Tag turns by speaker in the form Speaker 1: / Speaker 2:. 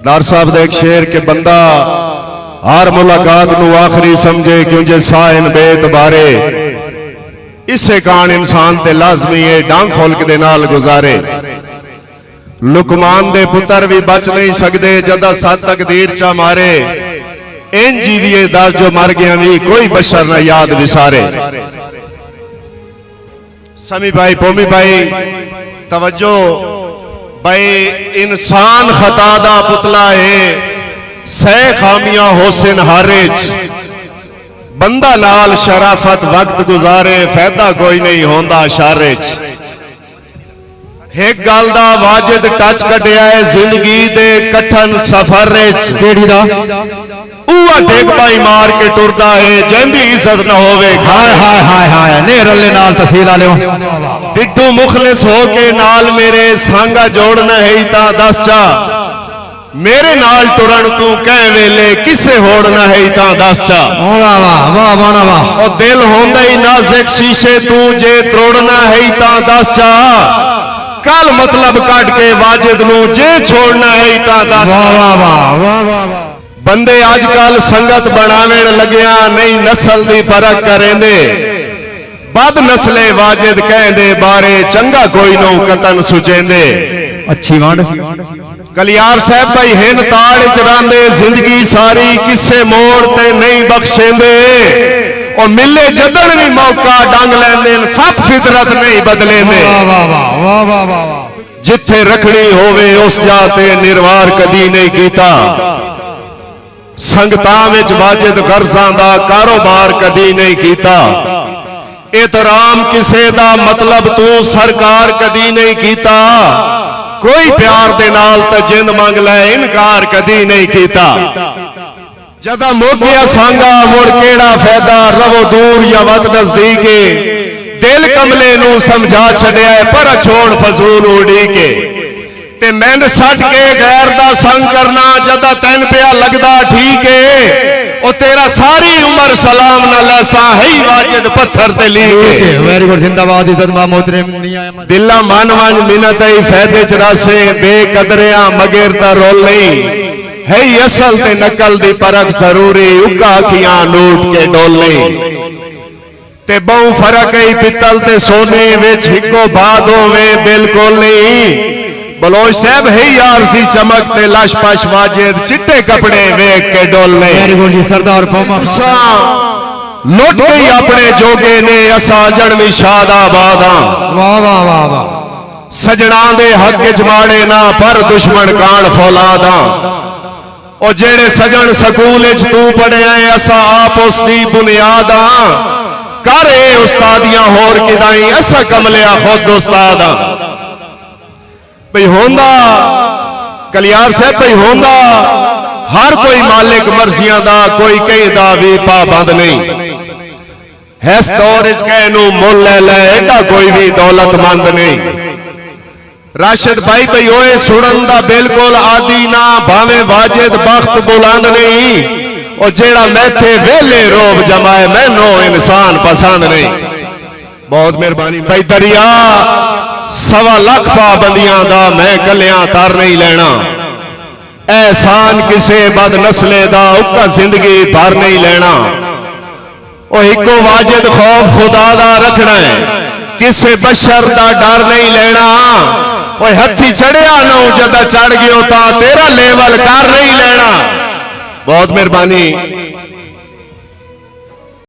Speaker 1: डार साहब का एक शेर के बंदा हर मुलाकात नू आखिरी समझे क्यों जे साइन बेत बारे इसे कान इंसान ते लाजमी है डांग खोल के दे नाल गुजारे। लुकमान दे पुत्र भी बच नहीं सकते जदा सत तकदीर चा मारे इन जीविए दर जो मर गया भी कोई बशर न याद विसारे। समी भाई पोमी भाई तवज्जो भाई इंसान खता दा पुतला है सह खामियां होसन हारे बंदा नाल शराफत वक्त गुजारे फायदा कोई नहीं होंदा शारे च। एक गल दा वाजिद टच कटिया है जिंदगी दे कठन सफर टेक पाई मार के टुरदा है जिंदी इज्जत न होवे।
Speaker 2: हाय हाय हाय हाय ने रले नाल तफसील आले
Speaker 1: दिद्धू मुखलिस हो के नाल मेरे सांगा जोड़ना है ता दस चा मेरे नाल टुरन तू कह वेले किसे होड़ना है ता दस चा।
Speaker 2: वाह वाह वाह वाह वाह
Speaker 1: और दिल होंदा ही नाज़ुक शीशे तू जे तोड़ना है ता दस चा कल मतलब काट के वाजिद नू जे छोड़ना है ता दस।
Speaker 2: वाह वाह वाह वाह वाह
Speaker 1: बंदे अजकल संगत बनावेण लग्या नहीं नस्ल दी परख करेंदे बद नस्ले वाजिद कहंदे बारे चंगा कोई नो कतन सुचेंदे।
Speaker 2: अच्छी वांड
Speaker 1: कलियार साहब भाई हिन ताड़ च रहिंदे जिंदगी सारी किसे मोड़ ते नहीं बख्शेंदे और मिले जदन भी मौका डंग लैंदे सब फितरत नहीं बदलेंदे।
Speaker 2: वाह वाह वाह वाह वाह
Speaker 1: जिथे रखड़ी होवे उस जाते निर्वार कदी नहीं कीता संगतां विच वाजिद गर्जां दा कारोबार कदी नहीं कीता एहतराम किसे दा मतलब तू सरकार कदी नहीं कीता कोई प्यार दे नाल ते जिंद मंग ले इनकार कदी नहीं कीता। जदा मुक गया सांगा मुड़ केड़ा फायदा रवो दूर या वत नजदीके दिल कमले नू समझा छड़िया पर छोड़ फजूल उड़ी के ते मैन सट के गैर दा संग करना जदा तैन पिया लगदा ठीक है ओ तेरा सारी उम्र सलाम न लैसा है वाजिद पत्थर ते ली के।
Speaker 2: वेरी गुड जिंदाबाद इज्जत मा मोहतरम नहीं आया
Speaker 1: दिला मन वंज मिन्नत ही फायदे च रासे बेकदरिया मगेर दा रोल नहीं है असल ते नकल दी परख जरूरी उका अखियां लूट के डोलने ते बहु फर्क है पित्तल ते सोने विच हिको बात होवे बिल्कुल नहीं। बलोच साहब है यार सी चमक ते लश पश वाजिद चिट्टे कपड़े वेख के डोलने।
Speaker 2: वेरी गुड जी सरदार कौमा
Speaker 1: लुट गई अपने जोगे ने असा जड़वी शादाबादा।
Speaker 2: वाह वाह वाह वाह
Speaker 1: सजना दे हक च माड़े ना पर दुश्मन कान फौलादा और जेड़े सजन सकूल च तू पढ़िया असा आप उसकी बुनियादा करे उस्तादियां होर किदाई असा कमलिया खुद उस्तादा। भाई होंदा कलियार साहब भाई होंदा हर कोई मालिक मर्जियां दा कोई कहीं दा भी पाबंद नहीं इस दौर कहनू मुल ले ले एडा कोई भी दौलतमंद नहीं। राशिद भाई भाई ओए सुनन दा बिल्कुल आदि ना भावे वाजिद बख्त बुलंद नहीं और जेड़ा मैथे वेले रोब जमाए मैनो इंसान पसंद नहीं। बहुत मेहरबानी भाई दरिया 1.25 लाख पाबंदियां दा मैं कलियां तर नहीं लेना एहसान किसे बद नस्ले दा उका जिंदगी भर नहीं लेना ओ इको वाजिद खौफ खुदा दा रखना है किसे बशर दा डर नहीं लेना ओ हथी चढ़िया ना जदा चढ़ गयो ता तेरा लेवल कर नहीं लेना। बहुत मेहरबानी